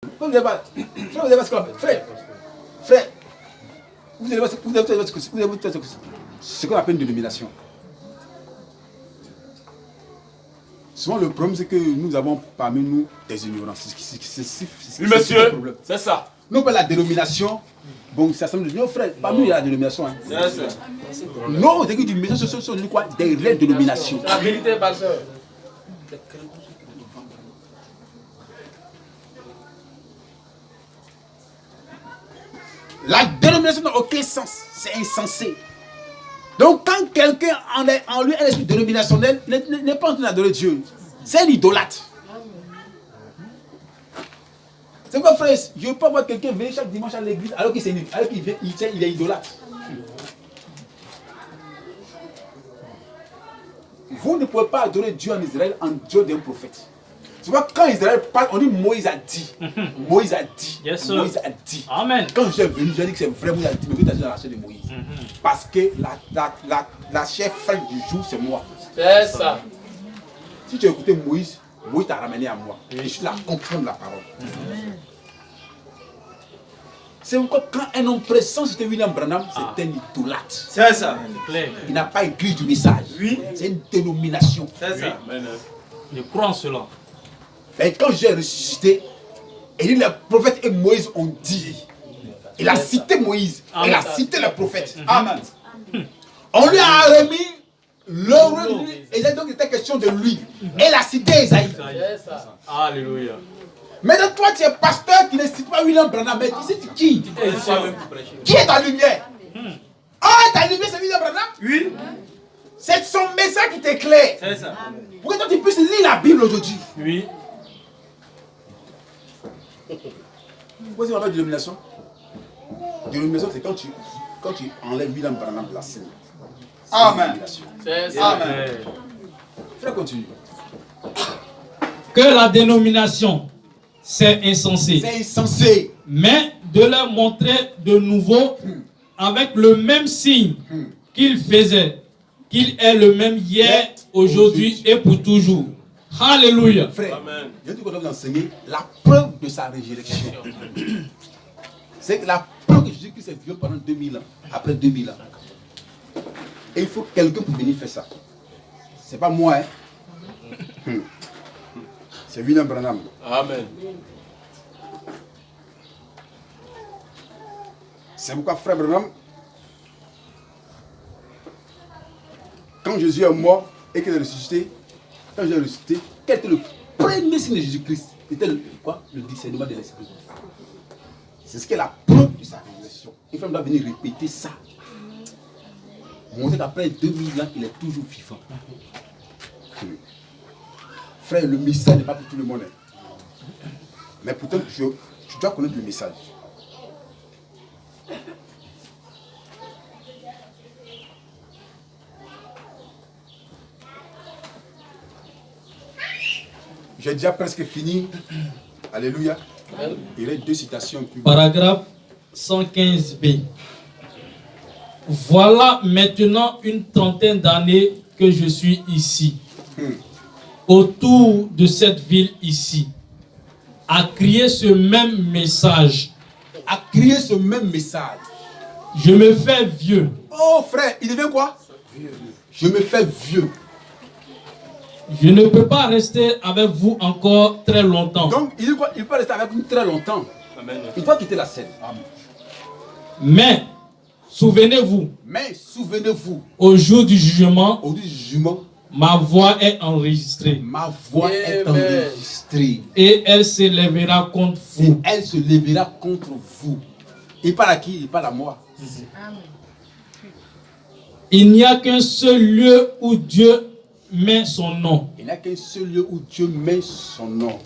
Vous n'avez pas ce qu'on appelle. Frère, vous avez ce qu'on appelle une dénomination. Souvent, le problème, c'est que nous avons parmi nous des ignorants. Oui, monsieur, c'est ça. Nous, pas la dénomination. Bon, ça semble nos frères. Parmi nous, il y a la dénomination. Hein. Nos églises du maison sont quoi? Des réelles dénominations. C'est la vérité, pasteur. La dénomination n'a aucun sens. C'est insensé. Donc, quand quelqu'un en lui a l'esprit dénominationnel, n'est pas en train d'adorer Dieu. C'est un idolâtre. C'est quoi, frère? Je ne veux pas voir quelqu'un venir chaque dimanche à l'église alors qu'il il est idolâtre. Vous ne pouvez pas adorer Dieu en Israël en Dieu d'un prophète. Tu vois, quand Israël parle, on dit Moïse a dit. Moïse a dit. Yes, Moïse a dit. Amen. Quand j'ai venu, j'ai dit que c'est vrai, Moïse a dit, mais vous êtes dans la chair de Moïse. Parce que la chair fraîche du jour, c'est moi. C'est ça. Si tu as écouté Moïse, Moïse t'a ramené à moi. Et je suis là à comprendre la parole. C'est pourquoi quand un homme pressant, c'était William Branham, c'est un idolâtre. C'est ça. Il n'a pas écrit du message. Oui. C'est une dénomination. C'est ça. Je crois en cela. Et quand j'ai ressuscité, et les prophètes et Moïse ont dit. Il a cité Moïse. Il a cité les prophètes. Amen. On lui a remis le roi de lui. Et donc il était question de lui. Et il a cité Esaïe. C'est ça. Alléluia. Maintenant toi tu es pasteur qui ne cite pas William Branham. Mais tu sais qui? Qui est ta lumière? Ah, ta lumière c'est William Branham? Oui. C'est son message qui t'éclaire. C'est ça. Pour que toi tu puisses lire la Bible aujourd'hui. Oui. Pourquoi c'est qu'on appelle dénomination? Dénomination, c'est quand tu enlèves William Branham de la scène. Amen. C'est ça. Amen. Frère, continue. Que la dénomination, c'est insensé. C'est insensé. Mais de leur montrer de nouveau, avec le même signe qu'il faisait, qu'il est le même hier, aujourd'hui et pour toujours. Alléluia. Frère, je dis qu'on doit vous enseigner la preuve de sa résurrection. C'est la preuve que Jésus-Christ est vieux pendant 2000 ans, après 2000 ans. Et il faut quelqu'un pour venir faire ça. C'est pas moi, hein. C'est William Branham. Amen. C'est pourquoi, frère Branham, quand Jésus est mort et qu'il est ressuscité, quand j'ai ressuscité, quel était le premier signe de Jésus-Christ? C'était le discernement de l'esprit. C'est ce qui est la preuve de sa résurrection. Il faut venir répéter ça. Montrer qu'après 2000 ans, il est toujours vivant. Frère, le message n'est pas pour tout le monde. Mais pourtant, tu dois connaître le message. J'ai déjà presque fini. Alléluia. Il y a deux citations publiques. Paragraphe 115b. Voilà maintenant une trentaine d'années que je suis ici, autour de cette ville ici, à crier ce même message. À crier ce même message. Je me fais vieux. Oh frère, il devient quoi? Je me fais vieux. Je ne peux pas rester avec vous encore très longtemps. Donc, il dit quoi? Il peut rester avec nous très longtemps. Amen. Il doit quitter la scène. Amen. Mais, souvenez-vous, au jour du jugement, ma voix est enregistrée. Ma voix est enregistrée. Et elle s'élèvera contre vous. Et elle se lèvera contre vous. Il parle à qui? Il parle à moi. Amen. Il n'y a qu'un seul lieu où Dieu met son nom. Il n'y a qu'un seul lieu où Dieu met son nom.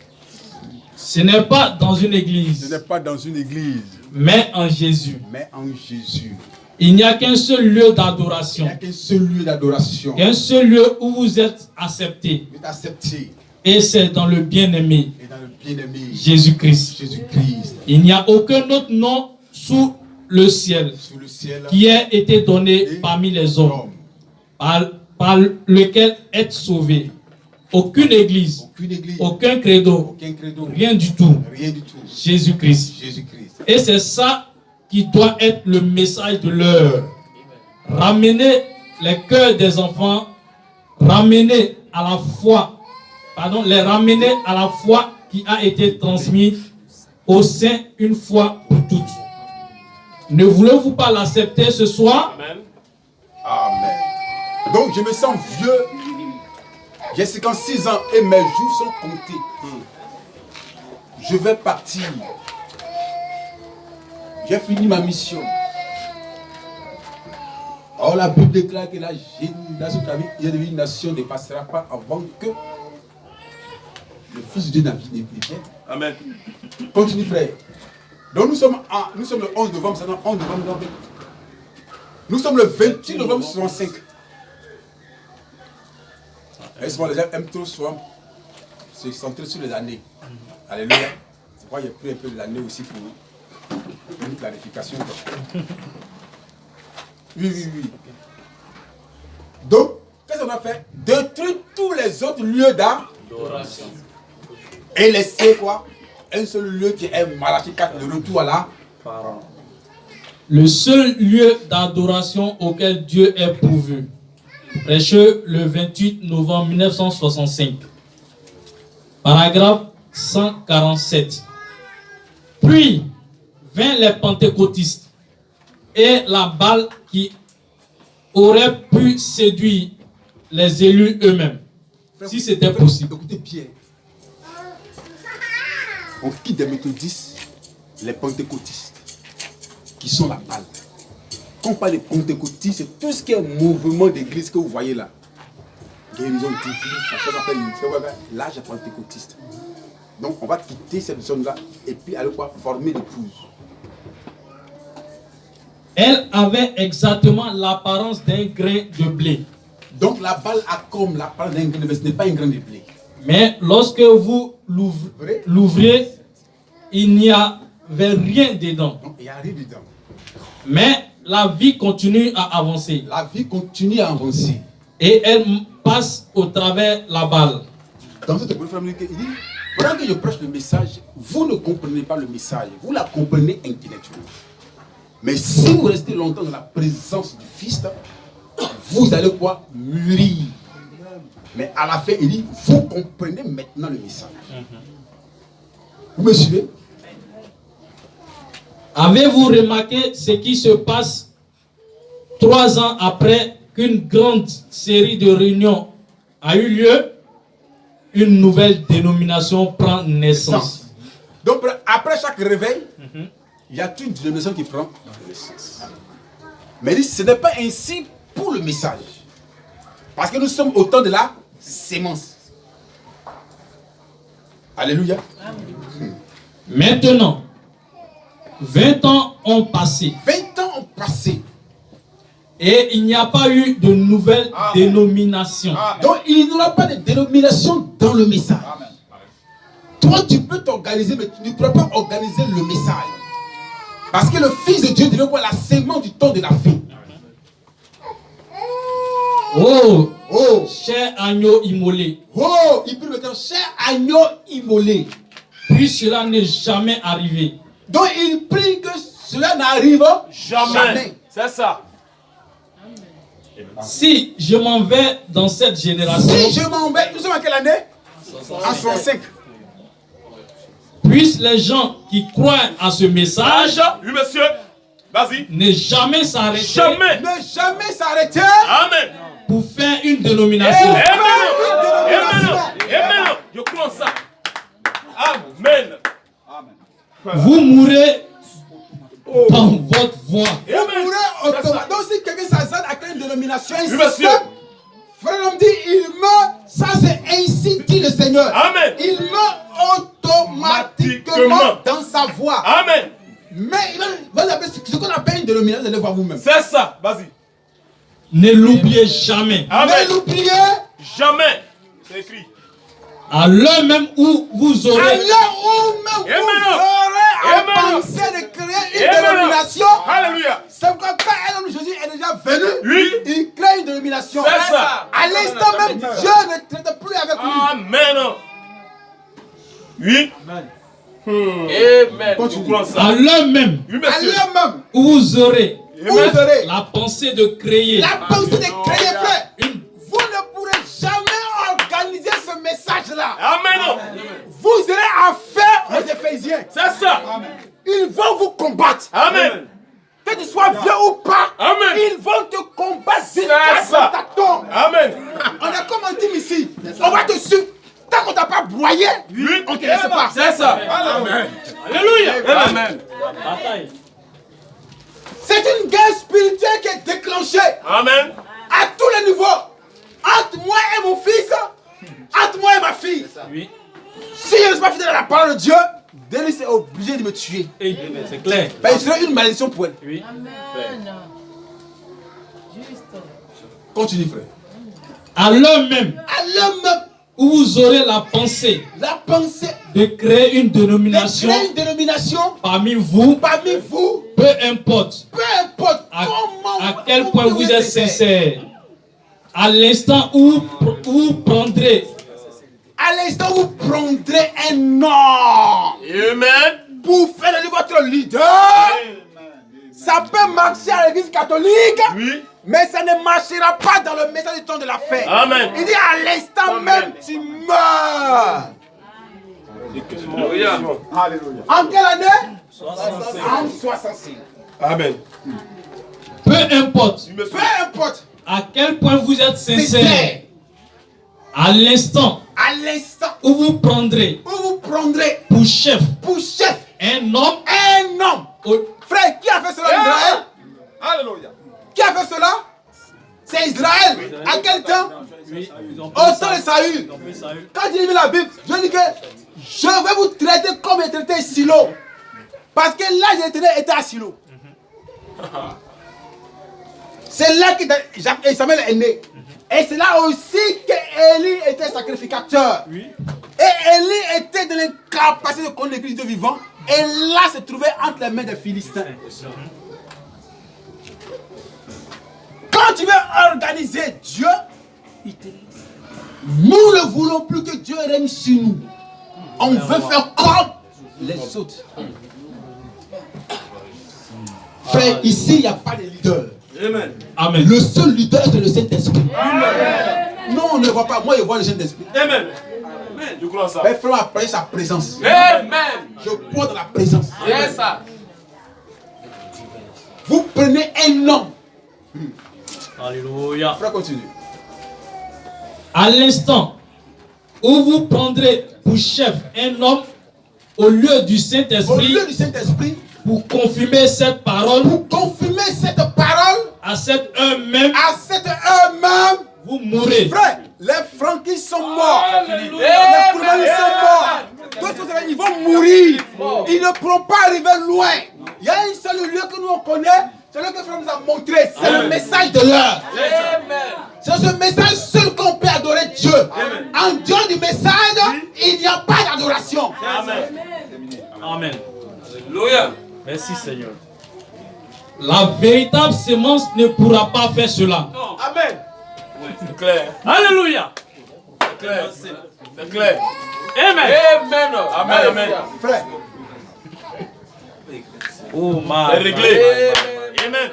Ce n'est pas dans une église. Ce n'est pas dans une église. Mais en Jésus. Mais en Jésus. Il n'y a qu'un seul lieu d'adoration. Il n'y a qu'un seul lieu d'adoration. Un seul lieu où vous êtes accepté. Vous êtes accepté. Et c'est dans le bien-aimé. Et dans le bien-aimé. Jésus-Christ. Jésus-Christ. Il n'y a aucun autre nom sous le ciel, qui ait été donné parmi les hommes, par lequel être sauvé. aucune église, aucune église, aucun credo, aucun credo, rien du tout. rien du tout. Jésus-Christ. Jésus-Christ. Et c'est ça qui doit être le message de l'heure. Ramener les cœurs des enfants, ramener à la foi, les ramener à la foi qui a été transmise au sein une fois pour toutes. Ne voulez-vous pas l'accepter ce soir? Amen. Amen. Donc je me sens vieux. J'ai 56 ans et mes jours sont comptés. Je vais partir. J'ai fini ma mission. Or la Bible déclare que la génération qui est devenue une nation ne passera pas avant que le Fils de Dieu ne vienne. Amen. Continue frère. Donc nous sommes le 11 novembre, c'est le 11 novembre. Nous sommes le 28 novembre 65. Et souvent les gens aiment trop souvent se centrer sur les années. Alléluia. C'est pourquoi j'ai pris un peu de l'année aussi pour une clarification. Oui. Donc, qu'est-ce qu'on a fait? Détruire tous les autres lieux d'adoration. Et laisser quoi? Un seul lieu qui est Malachie 4, le retour à la parole. Le seul lieu d'adoration auquel Dieu est pourvu. Prêcheux le 28 novembre 1965. Paragraphe 147. Puis vinrent les pentecôtistes et la balle qui aurait pu séduire les élus eux-mêmes, si c'était possible. Écoutez Pierre. On quitte des méthodistes, les pentecôtistes, qui sont la balle. Quand on parle de pentecôtistes, c'est tout ce qui est mouvement d'église que vous voyez là. Guérison divine, l'âge pentecôtiste. Donc on va quitter cette zone-là et puis aller quoi? Former l'épouse. Elle avait exactement l'apparence d'un grain de blé. Donc la balle a comme l'apparence d'un grain de blé, ce n'est pas un grain de blé. Mais lorsque vous l'ouvriez, il n'y avait rien dedans. Donc il n'y a rien dedans. Mais la vie continue à avancer. La vie continue à avancer. Et elle passe au travers la balle. Dans cette famille, il dit, pendant que je prêche le message, vous ne comprenez pas le message. Vous la comprenez intellectuellement. Mais si vous restez longtemps dans la présence du Fils, vous allez quoi? Mûrir. Mais à la fin, il dit, vous comprenez maintenant le message. Vous me suivez? Avez-vous remarqué ce qui se passe 3 ans après qu'une grande série de réunions a eu lieu? Une nouvelle dénomination prend naissance. Donc après chaque réveil, il y a une dénomination qui prend naissance. Mais il dit, ce n'est pas ainsi pour le message. Parce que nous sommes au temps de la sémence. Alléluia. Maintenant, 20 ans ont passé. 20 ans ont passé. Et il n'y a pas eu de nouvelle dénomination. Donc il n'y aura pas de dénomination dans le message. Toi, tu peux t'organiser, mais tu ne pourras pas organiser le message. Parce que le Fils de Dieu devait voir la sémence du temps de la fin. Oh, cher agneau immolé. Oh, il peut le dire, cher agneau immolé. Puis cela n'est jamais arrivé. Donc il prie que cela n'arrive jamais. C'est ça. Si je m'en vais dans cette génération, Si je m'en vais, nous sommes en quelle année? En 65. puissent les gens qui croient à ce message Oui, monsieur. Vas-y. ne jamais s'arrêter Jamais. Ne jamais s'arrêter. Amen. pour faire une dénomination. Amen. Je crois en ça. Amen. Vous mourrez dans votre voie. Vous mourrez automatiquement. Donc si quelqu'un s'assade à une dénomination, Oui, monsieur. frère l'homme dit, il meurt. Ça c'est ainsi dit le Seigneur. Amen. Il meurt automatiquement dans sa voie. Amen. Mais ce qu'on appelle une dénomination, allez voir vous-même. C'est ça. Vas-y. Ne l'oubliez jamais. Amen. Ne l'oubliez Jamais. C'est écrit. À l'heure même où vous à aurez l'heure où même vous aurez à penser de créer une dénomination. Alléluia. C'est pourquoi quand un homme de Jésus est déjà venu, Oui. il crée une dénomination. C'est ça. À l'instant même, Dieu ne traite plus avec lui. Amen. Oui. Amen. Amen. Continue. À l'heure même Oui, À monsieur. l'heure même, où vous aurez vous aurez la pensée de créer la pensée de créer, frère. une Vous ne pourrez jamais organiser ce message-là. Amen. Vous aurez affaire aux Éphésiens. C'est ça. Ils vont vous combattre. Amen. Que tu sois vieux ou pas, Amen. ils vont te combattre C'est jusqu'à ça. ta tombe. Amen. On est comme un team ici. On va te suivre. Tant qu'on t'a pas broyé, Oui. on te laisse pas. C'est ça. Amen. Alléluia. Amen. C'est une guerre spirituelle qui est déclenchée Amen. à tous les niveaux. Entre moi et mon fils, entre moi et ma fille. Oui. Si je ne suis pas fidèle à la parole de Dieu, Denis est obligé de me tuer. C'est clair. Ben, il serait une malédiction pour elle. Oui. Continue, frère. À l'heure même À l'heure même, où vous aurez la pensée la pensée de créer une de dénomination créer une dénomination parmi vous, parmi vous, peu importe peu importe à, comment à quel point vous êtes sincère, à l'instant où vous prendrez à l'instant où vous prendrez un nom Amen. pour faire de lui votre leader, ça peut marcher à l'église catholique, Oui. mais ça ne marchera pas dans le message du temps de la fête. Amen. Il dit à l'instant même, tu meurs. Alléluia. En quelle année? En 66. Amen. peu importe Oui, monsieur. Peu importe, à quel point vous êtes sincère, sincère, à l'instant à l'instant où vous prendrez où vous prendrez pour chef pour chef un homme un homme. au- Frère, qui a fait cela en Israël? Alléluia. Qui a fait cela? C'est Israël. À quel temps? Au temps de Saül. Quand il lit la Bible, je dis que je vais vous traiter comme il traitait Silo. Parce que là, j'ai était à Silo. C'est là que Samuel est né. Et c'est là aussi qu'Élie était sacrificateur. Et Élie était dans l'incapacité de connaître Dieu vivant. Et là se trouvait entre les mains des Philistins. Quand tu veux organiser Dieu, il te laisse. Nous ne voulons plus que Dieu règne sur nous. On veut faire comme les autres. Frère, ici, il n'y a pas de leader. Amen. Amen. Le seul leader, c'est le Saint-Esprit. Non, on ne voit pas. Moi, je vois le Saint-Esprit. Amen. Amen. Je crois ça. Mais frère, après sa présence. Amen. Je crois dans la présence. C'est ça. Vous prenez un homme. Alléluia. Frère, continue. À l'instant où vous prendrez pour chef un homme au lieu du Au Saint-Esprit lieu du Saint-Esprit, pour confirmer cette parole, pour confirmer cette parole, à cette heure même, à cette heure même, vous mourrez. frère, les Franquis sont morts. Alléluia. Les Koulibaly sont morts. D'autres, ils vont mourir. Ils ne pourront pas arriver loin. Il y a un seul lieu que nous on connaît, c'est le que frère nous a montré. C'est le message de l'heure. C'est ce message seul qu'on peut adorer Dieu. En dehors du message, il n'y a pas d'adoration. Amen. Amen. Alléluia. Merci Seigneur. La véritable sémence ne pourra pas faire cela. Amen. C'est clair. Alléluia. C'est clair. C'est clair. Amen. Amen. Amen. Amen. Frère, Oh C'est réglé. Amen.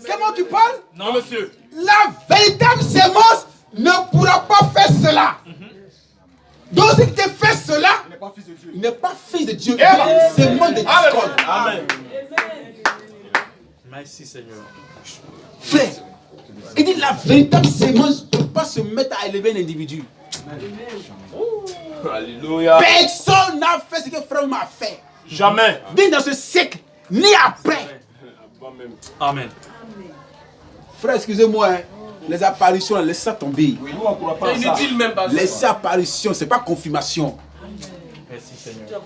c'est moi qui parle. Non, monsieur. La véritable sémence ne pourra pas faire cela. Donc, si tu fais cela, il n'est pas fils de Dieu. Il est sémence de discorde. Amen. Merci Seigneur. Frère, il dit la véritable sémence ne peut pas se mettre à élever un individu. Alléluia. Personne n'a fait ce que frère m'a fait. Jamais. Ni dans ce siècle, ni après. Amen. Frère, excusez-moi, hein. Les apparitions, laissez ça tomber. Nous, on ne croit pas ça. Inutile même pas. Laissez apparition, c'est pas confirmation. Merci Seigneur.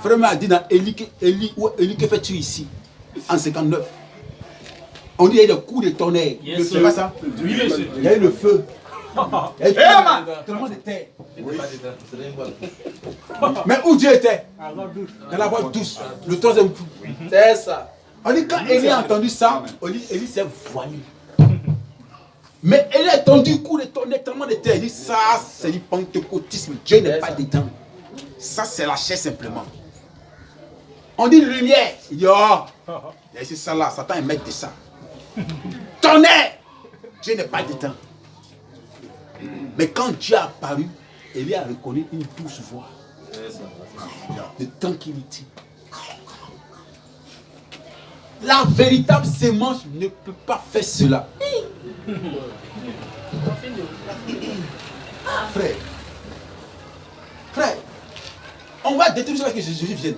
Frère m'a dit dans Élie, que fais-tu ici? En 59. On dit qu'il y a eu des coups de tonnerre. Yes, C'est pas ça? Oui, monsieur. Il y a eu le feu. Il y a eu le tremblement de terre. Mais où Dieu était? Dans la voie douce. Le troisième coup. C'est ça. On dit quand Élie a entendu ça, Élie s'est voilé. Mais elle a tendu coup de tonnerre tellement de terre. Il dit ça, c'est du pentecôtisme. Dieu n'est pas dedans. Ça, c'est la chair simplement. On dit lumière. Il dit oh, c'est ça là, Satan est maître de ça. Tonnerre. Dieu n'est pas dedans. Mais quand Dieu a apparu, il a reconnu une douce voix de tranquillité. La véritable sémence ne peut pas faire cela. Frère, on va détruire ce que Jésus vienne.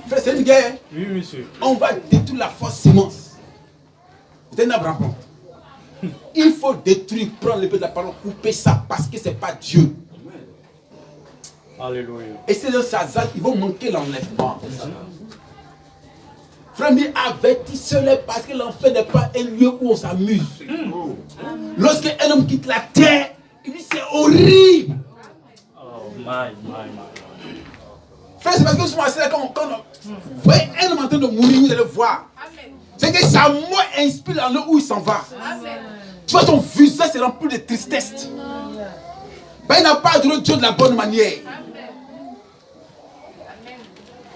Frère, c'est une guerre. Oui, monsieur. On va détruire la fausse sémence. C'est un arbre. Il faut détruire, prendre le peu de la parole, couper ça parce que ce n'est pas Dieu. Alléluia. Et c'est dans sa zone, ils vont manquer l'enlèvement. Frère, mais avertissez-les parce que l'enfer n'est pas un lieu où on s'amuse. Lorsqu'un homme quitte la terre, il dit c'est horrible. Oh, my. Frère, c'est parce que souvent, c'est là quand vous voyez un homme en train de mourir, vous allez voir. C'est que sa mort inspire l'endroit où il s'en va. Tu vois, son visage c'est rempli de tristesse. Ben, il n'a pas adoré Dieu de la bonne manière.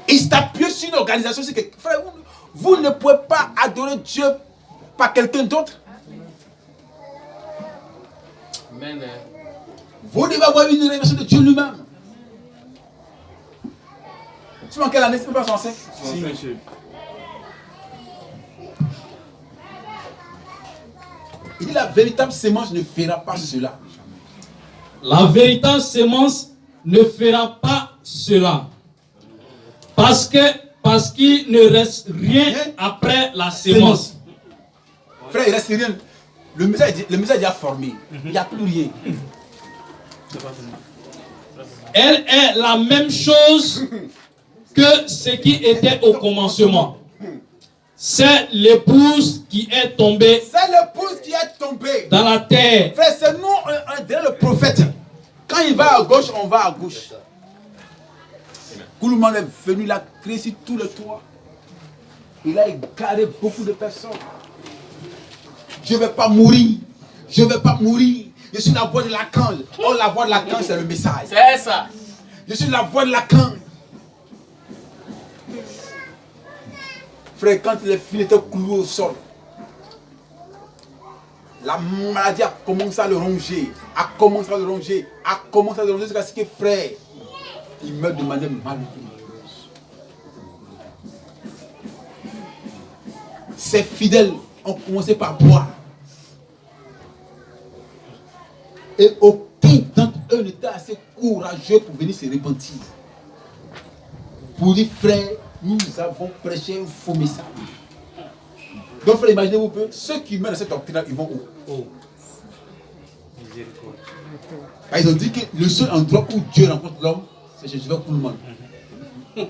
Il s'est appuyé sur une organisation. C'est que, frère, vous ne pouvez pas adorer Dieu par quelqu'un d'autre. Amen. Vous devez avoir une révélation de Dieu lui-même. Tu vois en quelle année? C'est pas 65? Si, monsieur. Il dit la véritable sémence ne fera pas cela. La véritable sémence ne fera pas cela. Parce qu'il ne reste rien après la sémence. Frère, il ne reste rien. Le message est déjà formé. Il n'y a plus rien. Elle est la même chose que ce qui était au commencement. C'est l'épouse qui est tombée C'est l'épouse qui est tombée. dans la terre. Frère, c'est nous, on dirait le prophète. Quand il va à gauche, on va à gauche. Koulouman est venu, il a créé sur tout le toit. Il a égaré beaucoup de personnes. Je ne vais pas mourir. Je ne vais pas mourir. Je suis la voix de l'archange. Oh, la voix de l'archange, c'est le message. C'est ça. Je suis la voix de l'archange. Frère, quand les fils étaient cloués au sol, la maladie a commencé à le ronger, jusqu'à ce que frère, il meurt de manière malheureuse. Ses fidèles ont commencé par boire. Et aucun d'entre eux n'était assez courageux pour venir se repentir. Pour dire, frère, nous avons prêché un faux message. Donc, frère, imaginez-vous peu, ceux qui meurent dans cette doctrine, ils vont où? Ils ont dit que le seul endroit où Dieu rencontre l'homme, c'est chez Jésus pour le monde. Mais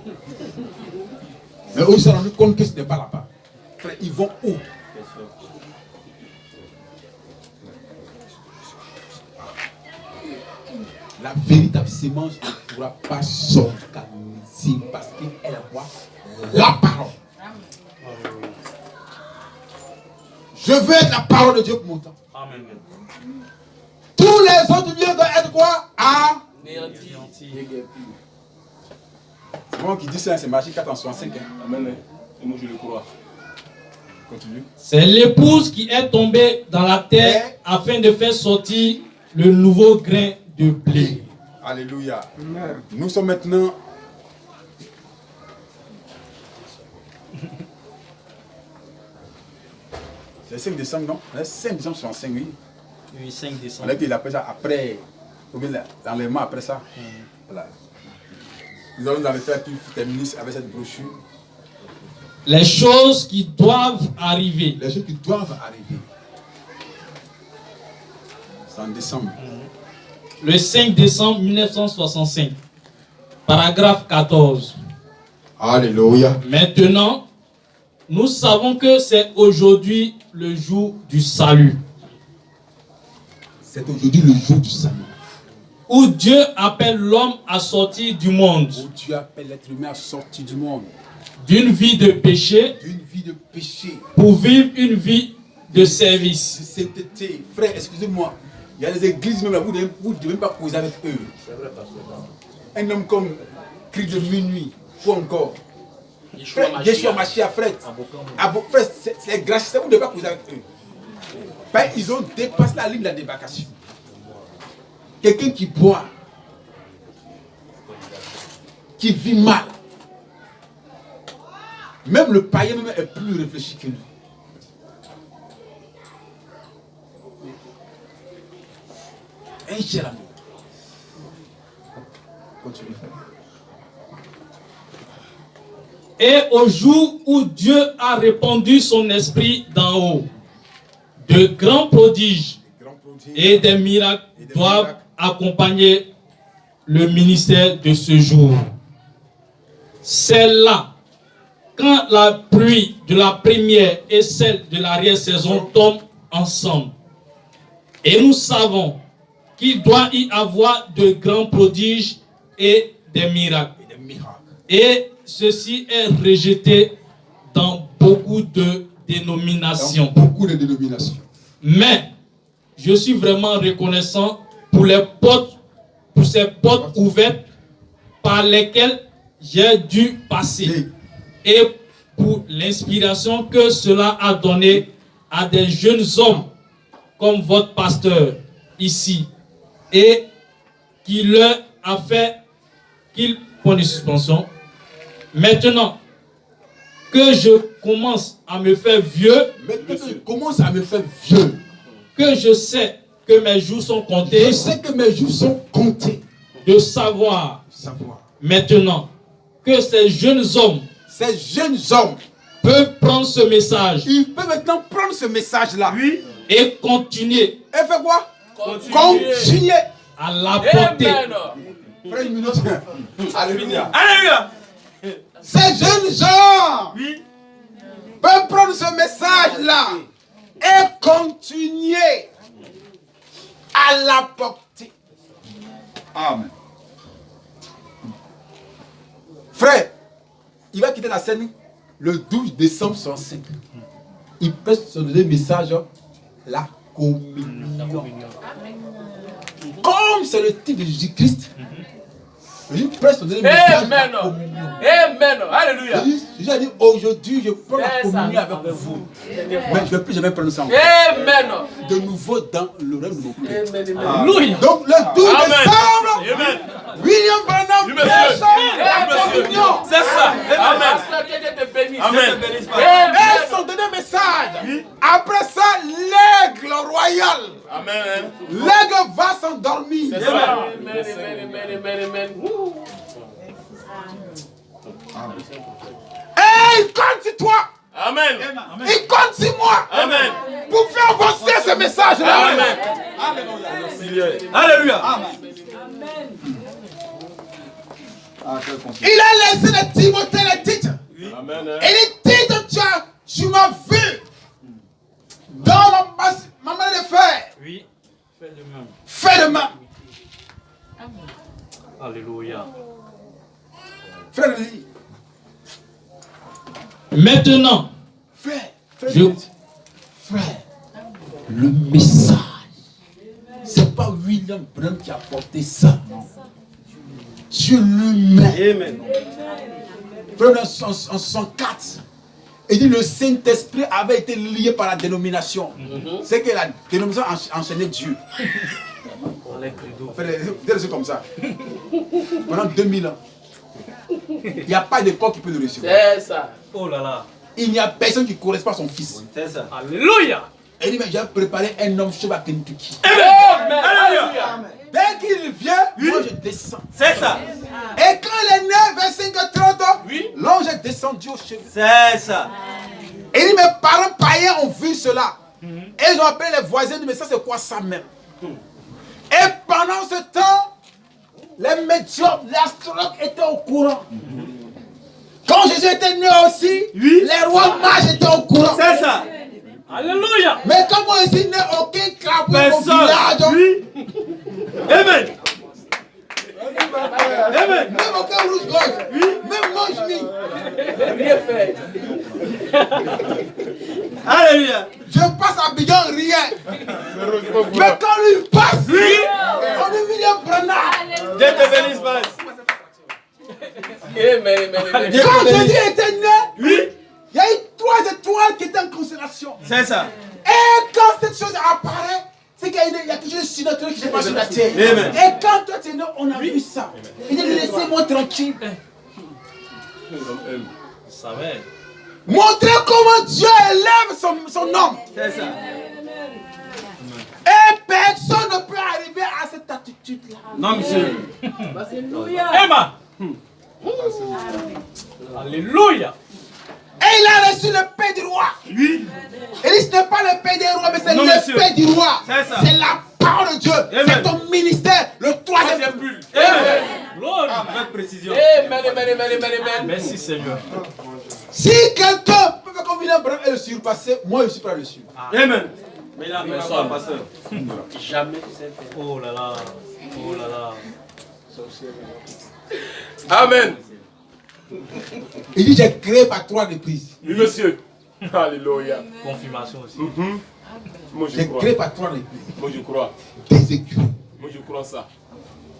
eux, ils se sont rendus compte que ce n'est pas là-bas. Frère, ils vont où? La véritable sémence ne pourra pas s'organiser parce qu'elle voit la parole. Je veux être la parole de Dieu pour mon temps. Amen. Tous les autres lieux doivent être quoi? C'est moi qui dis ça, c'est Matthieu 4 en 65. Amen. Et moi je le crois. Continue. C'est l'épouse qui est tombée dans la terre afin de faire sortir le nouveau grain de blé. Alléluia. Nous sommes maintenant. C'est le 5 décembre, non? Le 5 décembre 65, oui. Oui, 5 décembre. On a dit qu'il appelle ça après. L'enlèvement après ça. Voilà. Nous allons dans le faire plus féministe avec cette brochure. Les choses qui doivent arriver. Les choses qui doivent arriver. C'est en décembre. Le 5 décembre 1965. Paragraphe 14. Alléluia. Maintenant, nous savons que c'est aujourd'hui le jour du salut. C'est aujourd'hui le jour du salut. Où Dieu appelle l'homme à sortir du monde. Où Dieu appelle l'être humain à sortir du monde. D'une vie de péché. D'une vie de péché. Pour vivre une vie de service. De sainteté. Frère, excusez-moi. Il y a des églises même là, vous ne devez même pas causer avec eux. Un homme comme Cri de minuit, ou encore Yeshua Mashiach, frère. Frère, c'est gracieux, vous ne devez pas causer avec eux. Ben, ils ont dépassé la ligne de la débarcation. Quelqu'un qui boit, qui vit mal. Même le païen même est plus réfléchi que lui. Un cher ami. Continue. Et au jour où Dieu a répandu son esprit d'en haut, de grands prodiges et des miracles doivent accompagner le ministère de ce jour. C'est là, quand la pluie de la première et celle de l'arrière-saison tombent ensemble. Et nous savons qu'il doit y avoir de grands prodiges et des miracles. Et ceci est rejeté dans beaucoup de dénominations. Mais je suis vraiment reconnaissant pour ces portes ouvertes par lesquelles j'ai dû passer et pour l'inspiration que cela a donné à des jeunes hommes comme votre pasteur ici et qui leur a fait qu'ils prennent une suspension. Maintenant que je commence à me faire vieux, que je sais que mes jours sont comptés, de savoir maintenant que ces jeunes hommes peuvent prendre ce message. Ils peuvent maintenant prendre ce message-là. Oui. Et continuer. Et faire quoi? Continuer à l'apporter. Frère, une minute. Alléluia. Alléluia. Ces jeunes gens peuvent prendre ce message-là et continuer à l'apporter. Amen. Frère, il va quitter la scène le 12 décembre 65. Il peut se donner le message, la communion. Comme c'est le titre de Jésus-Christ, il peut se donner le message, la communion. Amen. Alléluia. Jésus a dit, aujourd'hui, je prends la communion avec vous. Mais je ne vais plus jamais prendre ça. Amen. De nouveau dans le rêve de mon Père. Alléluia. Donc le 12 décembre, William Branham la communion. C'est ça. Amen. Amen. Et son dernier message. Après ça, l'aigle royal. Amen. L'aigle va s'endormir. C'est ça. Amen. Et il compte sur toi. Amen. Il compte sur moi. Amen. Pour faire avancer ce message-là. Amen. Alléluia. Amen. Il a laissé les Timothée les titres. Amen. Et les titres, tu m'as vu dans ma main de fer. Oui. Fais de même. Fais de même. Alléluia. Frère, maintenant, frère, le message, c'est pas William Branham qui a porté ça. Dieu lui-même. Frère, en 104, il dit le Saint-Esprit avait été lié par la dénomination. C'est que la dénomination enchaînait Dieu. C'est comme ça. Pendant 2000 ans. Il n'y a pas de corps qui peut le recevoir. C'est ça. Oh là là. Il n'y a personne qui ne correspond à son fils. C'est ça. Alléluia. Et il dit, mais j'ai préparé un homme chef à Kentucky. Amen. Alléluia. Dès qu'il vient, moi je descends. C'est ça. Et quand il est né, vers 5h30, l'ange est descendu au chevet. C'est ça. Et il dit, mes parents païens ont vu cela. Et ils ont appelé les voisins, mais ça c'est quoi ça même? Et pendant ce temps, les médiums, les astrologues étaient au courant. Quand Jésus était né aussi, les rois mages étaient au courant. C'est ça. Alléluia. Mais comme moi ici, il n'y a aucun crapaud au village. Amen. Amen. Même aucun rouge-gorge. Même mange-mi. Rien fait. Alléluia. Je passe à Abidjan, rien. Mais quand lui passe, on est William Branham. Dieu te bénisse, Père. Quand Jésus était né, il y a eu 3 étoiles qui étaient en constellation. C'est ça. Et quand cette chose apparaît, c'est qu'il y a quelque chose de surnaturel qui se passe sur la terre. Amen. Et quand toi tu es né, on a vu ça. Il dit laissez-moi tranquille. Ça va. Montrez comment Dieu élève son homme. C'est ça. Et personne ne peut arriver à cette attitude-là. Non, monsieur. Emma. Alléluia. Et il a reçu le paix du roi. Oui. Il dit ce n'est pas le paix des rois, mais c'est Non, le monsieur. paix du roi. C'est ça. C'est la parole de Dieu. Amen. C'est ton ministère, le 3e bulle. Amen. Gloire. Avec précision. Merci Seigneur. Si quelqu'un peut faire comme William Branham et le surpasser, moi je suis prêt à le suivre. Amen. Mais là, personne, pasteur. Jamais. Oh là là. Oh là là. Amen. Il dit j'ai créé par 3 reprises. Oui, monsieur. Alléluia. Confirmation aussi. Moi, je J'ai crois. créé par 3 reprises. Moi, je crois. Des écureuils. Moi, je crois ça.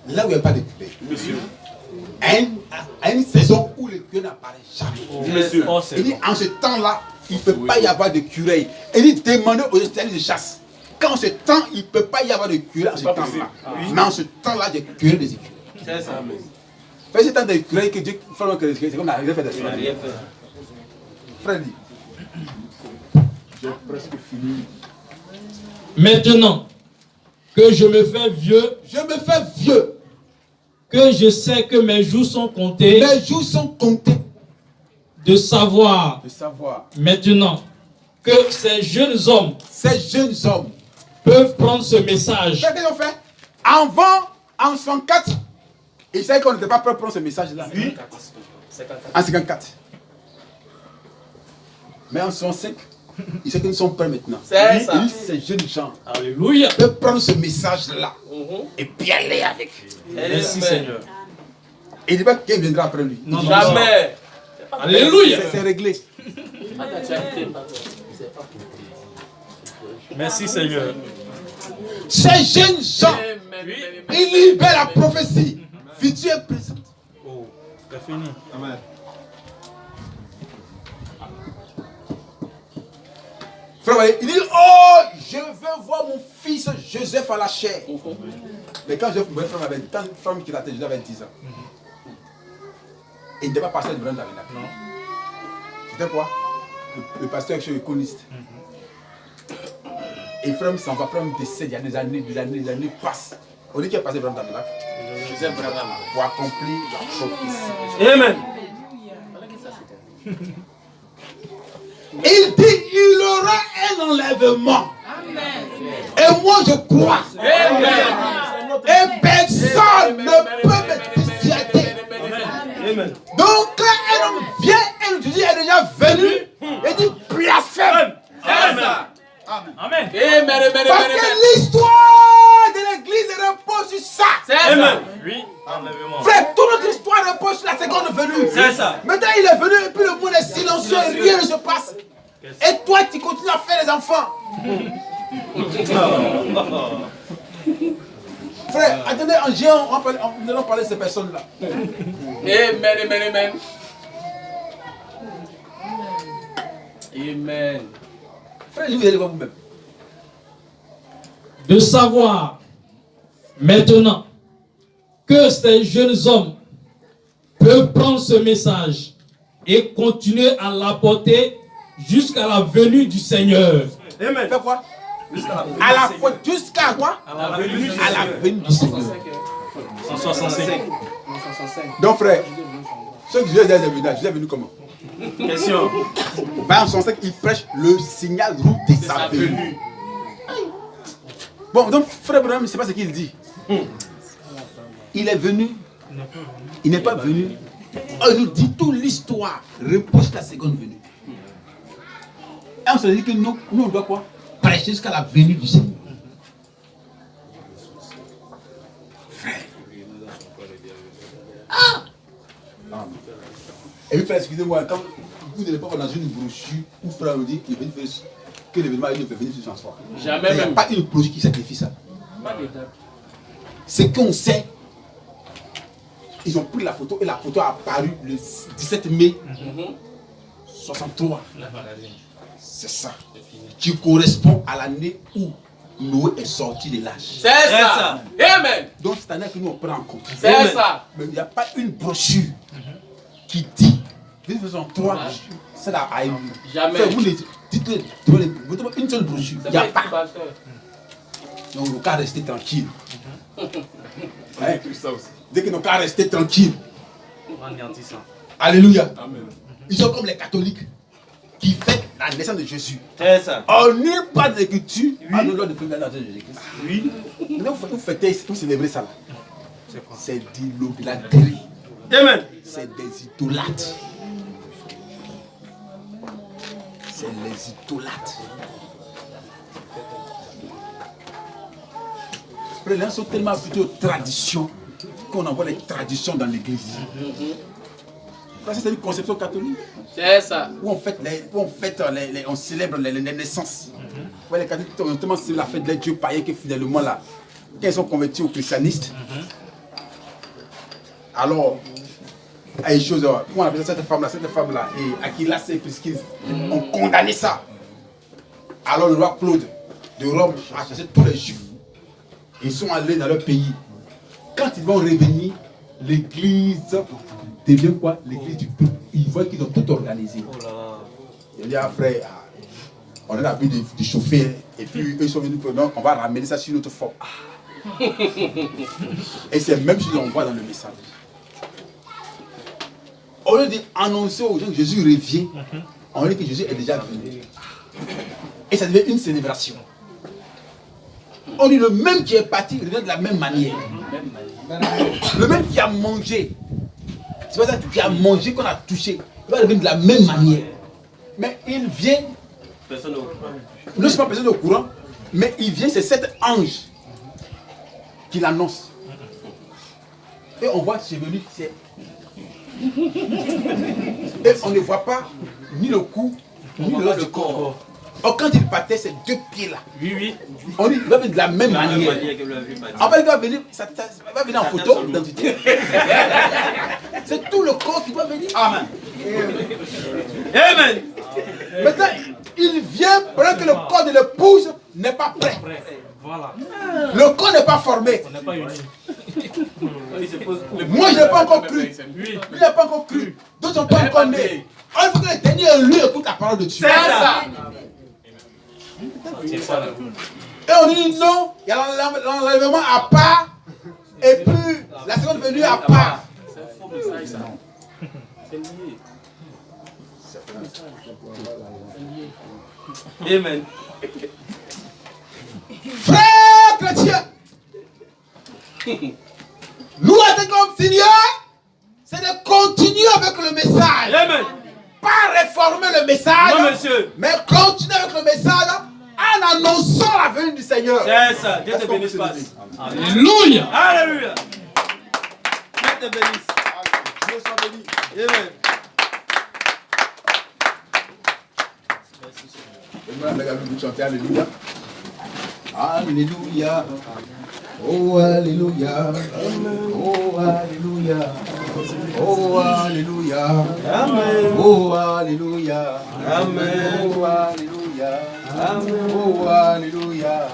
Là où il n'y a pas d'écureuils. Monsieur. À une saison où l'écureuil n'apparaît jamais. Monsieur. Oh, c'est Il dit bon. en ce temps-là, il ne peut pas y avoir d'écureuils. Il dit demandez aux spécialistes de chasse. Quand en ce temps, il ne peut pas y avoir d'écureuils en ce pas temps-là. possible. Mais en ce temps-là, j'ai créé des écureuils. C'est ça. Fais ce temps d'écureuils que Dieu fait que c'est comme la fait des Il n'a rien fait. Frère dit, j'ai presque fini. Maintenant que je me fais vieux, Je me fais vieux. que je sais que mes jours sont comptés, Mes jours sont comptés. de savoir De savoir, maintenant que ces jeunes hommes ces jeunes hommes, peuvent prendre ce message. qu'est-ce qu'ils ont fait? Avant, en 64, ils savaient qu'on n'était pas prêt pour prendre ce message-là. Oui. En 54. Mais en 65, ils savent qu'ils sont prêts maintenant. C'est ça. Ils disent, ces jeunes gens Alléluia. peuvent prendre ce message-là et puis aller avec. Merci Seigneur. Et il dit pas qu'il viendra après lui. Non, non, Jamais. Alléluia. C'est réglé. Merci Seigneur. Ces jeunes gens, ils libèrent la prophétie. Futur et présent. Oh, c'est fini. Amen. Frère, il dit, oh, je veux voir mon fils Joseph à la chair. Mais quand Joseph mourait, frère avait tant de femmes qui l'attendaient, j'avais 10 ans. Et il n'était pas pasteur de Brand Tabernacle. C'était quoi? Le pasteur chez iconiste. Et frère s'en va, frère décède, il y a des années passent. On dit qu'il est passé Brand Tabernacle Joseph Branham. pour accomplir la prophétie. Amen. Il dit, il aura un enlèvement. Et moi je crois. Et personne ne peut me dissuader. Amen. Donc quand un homme vient et Jésus est déjà venu, il dit blasphème. Amen. Amen. Parce que l'histoire de l'église repose sur ça. Amen. Oui, enlèvement. Frère, toute notre histoire repose sur la seconde venue. C'est ça. Maintenant il est venu et puis le monde est silencieux et rien ne se passe. Et toi tu continues à faire les enfants. Frère, attendez, en géant, nous allons parler de ces personnes-là. Amen. Amen. Frère, vous allez voir vous-même. De savoir maintenant que ces jeunes hommes peuvent prendre ce message et continuer à l'apporter jusqu'à la venue du Seigneur. Amen. Fais quoi? Jusqu'à quoi? À la venue du À la venue du Seigneur. 165. Donc frère, ceux que Jésus est venu comment? Question. En 105, il prêche le signal rouge de sa venue. Bon, donc frère Branham, je ne sais pas ce qu'il dit. Il est venu, il n'est pas venu. Oh, il nous dit toute l'histoire repose sur la seconde venue. Et on se dit que nous on doit quoi? Prêcher jusqu'à la venue du Seigneur. Frère. Et puis frère, excusez-moi, quand vous n'allez pas dans une brochure où frère me dit, il veut faire que l'événement ne peut venir sur un soir. Jamais Il n'y a même. pas une projet qui sacrifie ça. Pas de date. C'est qu'on sait. Ils ont pris la photo et la photo a apparu le 17 mai 63. C'est ça. Qui correspond à l'année où Noé est sorti de l'âge. C'est ça. Amen. Donc c'est année que nous on prend en compte. C'est ça. Mais il n'y a pas une brochure qui dit 1963, c'est la AIU. Jamais. Vous les dites-le, vous trouvez une seule brochure. Il n'y a pas. Donc nous qu'à rester tranquille. Hein? Dès que nous qu'à rester tranquille. Alléluia. Amen. Ils sont comme les catholiques qui fêtent la naissance de Jésus. C'est ça. En nulle part de l'écriture, à nous de fêter la naissance de Jésus-Christ. Oui. Vous fêtez, vous célébrez ça là. C'est de l'idolâtrie. Amen. C'est des idolâtres. C'est les idolâtres. Les gens sont tellement habitués aux traditions qu'on envoie les traditions dans l'église. Ça, c'est une conception catholique. C'est ça. Où on célèbre les naissances. Ouais, les catholiques ont tellement célébré la fête des dieux païens que finalement là, quand ils sont convertis au christianisme, alors, il y a une chose, comment on appelle cette femme-là, et Aquila et Priscille ont condamné ça. Alors le roi Claude de Rome a cherché tous les juifs. Ils sont allés dans leur pays. Quand ils vont revenir, l'église devient quoi? L'église du peuple. Ils voient qu'ils ont tout organisé. Il dit, frère, on a l'habitude de chauffer, et puis eux sont venus pour nous, on va ramener ça sur notre forme. Et c'est même ce qu'on voit dans le message. Au lieu d'annoncer aux gens que Jésus revient, on dit que Jésus est déjà venu. Et ça devient une célébration. On dit le même qui est parti revient de la même manière. Le même qui a mangé, c'est pas ça qui a mangé qu'on a touché, il va revenir de la même manière. Mais il vient, Personne n'est au courant. non c'est pas personne au courant, mais il vient, c'est cet ange qui l'annonce. Et on voit c'est venu, c'est... Et on ne voit pas ni le cou, ni le reste du corps. Or, quand il partait, ces deux pieds-là, Oui. on dit qu'il va venir de la même manière. En fait, il va venir, ça va venir en photo d'identité. C'est tout le corps qui va venir. Amen. Amen. Maintenant, il vient pendant que le corps de l'épouse n'est pas prêt. Voilà. Le corps n'est pas formé. On n'est pas unis. Moi, je n'ai pas encore cru. Lui n'a pas encore cru. D'autres n'ont pas encore né. Il faut que les derniers lui écoutent la parole de Dieu. C'est ça. Et on dit non, il y a l'enlèvement à part. Et puis la seconde venue à part. C'est un faux message ça. C'est lié. Amen. Frère chrétien, nous à comme Seigneur, c'est de continuer avec le message. Amen. Pas réformer le message, Non, monsieur. mais continuer avec le message en annonçant la venue du Seigneur. C'est ça. Dieu te Est-ce qu'on bénisse peut pas. se lever? Alléluia. Alléluia. Dieu te bénisse. Dieu soit béni. Amen. Vous chanter Alléluia. Alléluia. Oh Alléluia. Oh Alléluia. Oh Alléluia. Amen. Oh Alléluia. Amen. Oh Alléluia. Amen. Oh Alléluia.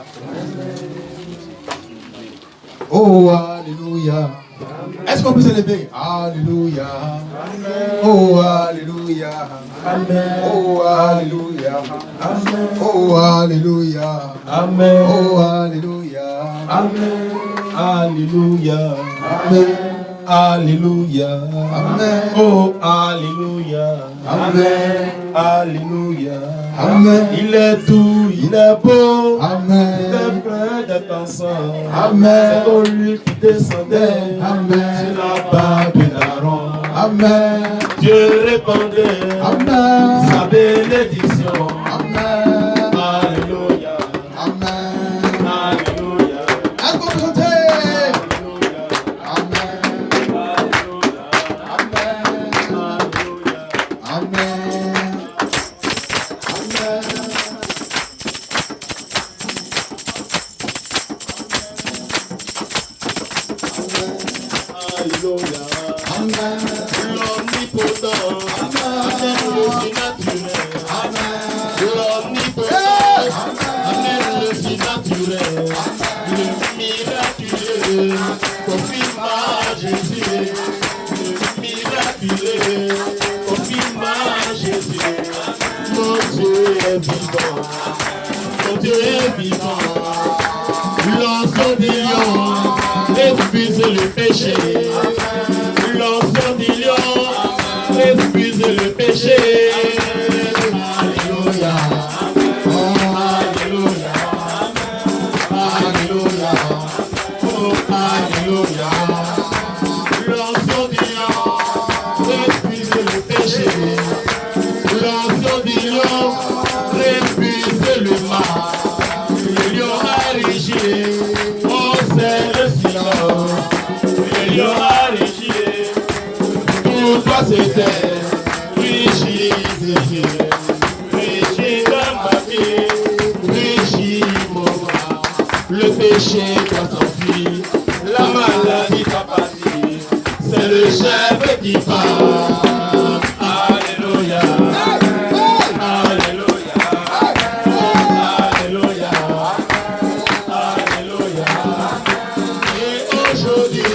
Oh Alléluia. Est-ce qu'on peut se lever? Alléluia. Oh Alléluia. Oh Alléluia. Oh Alléluia. Amen. Oh Alléluia. Amen. Alléluia. Amen. Alléluia. Amen. Oh, Alléluia. Amen. Alléluia. Amen. Il est doux, il est beau. Il Amen. est près d'être ensemble. Amen. C'est pour lui qui descendait Amen. sur la barre de l'Aaron. Amen. Dieu répandait Amen. sa bénédiction. Amen. Alléluia. Amen. Alléluia. Est-ce qu'on peut chanter? Amen. Amen. Amen. Alléluia. L'omnipotent, amène le surnaturel. L'omnipotent, amène le surnaturel. Le miraculeux, confirme à Jésus. Le miraculeux, confirme à Jésus. Mon Dieu est vivant, mon Dieu est vivant. L'enfant du lion épuise le péché. L'enfant du lion épuise le péché. Alléluia. Oh, alléluia. Alléluia. Oh, alléluia. L'enfant du lion épuise le péché. L'enfant du lion épuise le mal. Le lion a régi, oh c'est le silence. Le lion a régi, tout doit se taire. Régis Jésus, régis dans ma vie, régis mon âme. Le péché doit s'enfuir, la maladie doit partir. C'est le chef qui parle. Alléluia. Alléluia. Alléluia. Alléluia. Et aujourd'hui,